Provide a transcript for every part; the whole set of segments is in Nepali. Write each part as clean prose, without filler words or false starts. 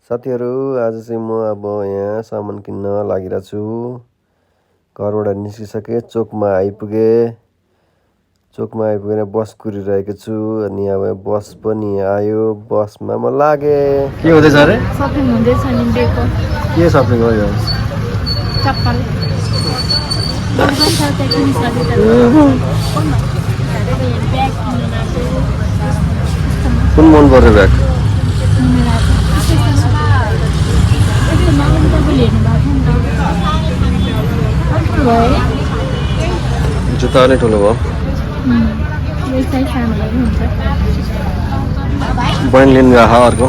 साथीहरु आज चाहिँ म अब यहाँ सामान किन्न लागिरहेको छु। घरबाट निस्किसके चोकमा आइपुगे। चोकमा आइपुगेर बस कुरिरहेको छु अनि अब बस पनि आयो। बसमा म लागे। के हुँदैछ रे? शपिङ हुँदैछ नि बेको। के शपिङ हो यो? चप्पल। कुन मन पर्यो ब्याग? जुत्ता नै ठुलो भयो। बहिनी लिनु गएको अर्को।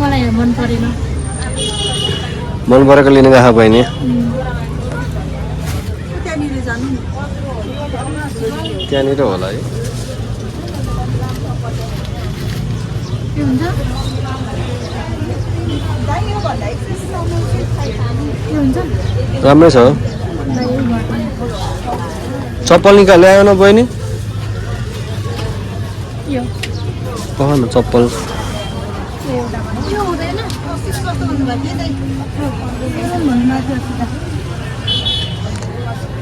मलाई मन परेन। मन परेको लिनु गएको बहिनी। त्यहाँनिर होला है। राम्रै छ। चप्पल ल्यायो न बहिनी? न चप्पल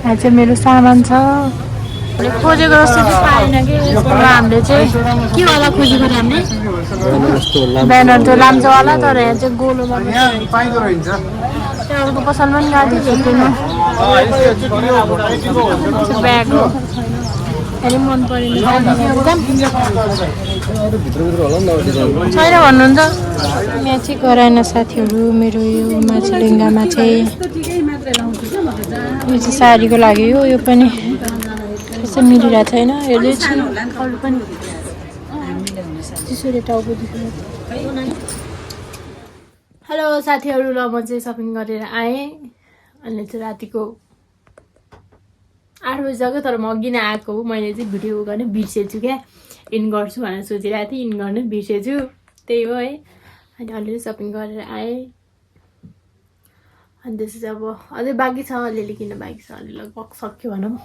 चाहिँ मेरो सामान छ। खोजेको जस्तो चाहिँ पाएन कि हामीले चाहिँ के वाला खोजेको हामीले ब्यानर त्यो लाम्चोवाला तर यहाँ चाहिँ गोलोमा अर्को पसलमा पनि गएको थियो भेट्दैन। ब्याग हो अनि मन परेन छैन भन्नुहुन्छ। म्याचै गराएन साथीहरू मेरो यो माछा लेङ्गामा चाहिँ। यो चाहिँ साडीको लागि हो। यो पनि त्यसै मिलिरहेको छैन। हेर्दैछु अरू पनि त्यसरी टाउको दुख्नु। हेलो साथीहरू, ल म चाहिँ सपिङ गरेर आएँ। अनि चाहिँ रातिको 8 बजी सक्यो तर म अघि नै आएको हो। मैले चाहिँ भिडियो गर्ने बिर्सेछु क्या। इन गर्छु भनेर सोचिरहेको थिएँ, इन गर्नु बिर्सेछु। त्यही हो है। अनि अलिअलि सपिङ गरेर आएँ। अनि त्यसपछि अब अझै बाँकी छ, अलिअलि किन बाँकी छ, अलि लगभग सक्यो भनौँ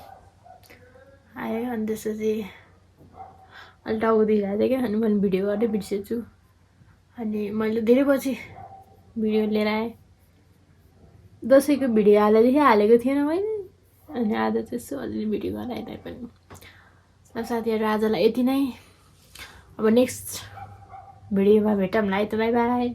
आयो। अनि त्यसपछि अलि टाउको दुखिरहेको थियो क्या। अनि मैले भिडियो गर्दै बिर्सेछु। अनि मैले धेरै पछि भिडियो लिएर आएँ। दसैँको भिडियो हालेको थिएन मैले। अनि आज चाहिँ यसो अलिअलि भिडियो गराएँ त्यही पनि। ल साथीहरू आजलाई यति नै। अब नेक्स्ट भिडियोमा भेटौँला है त। By by.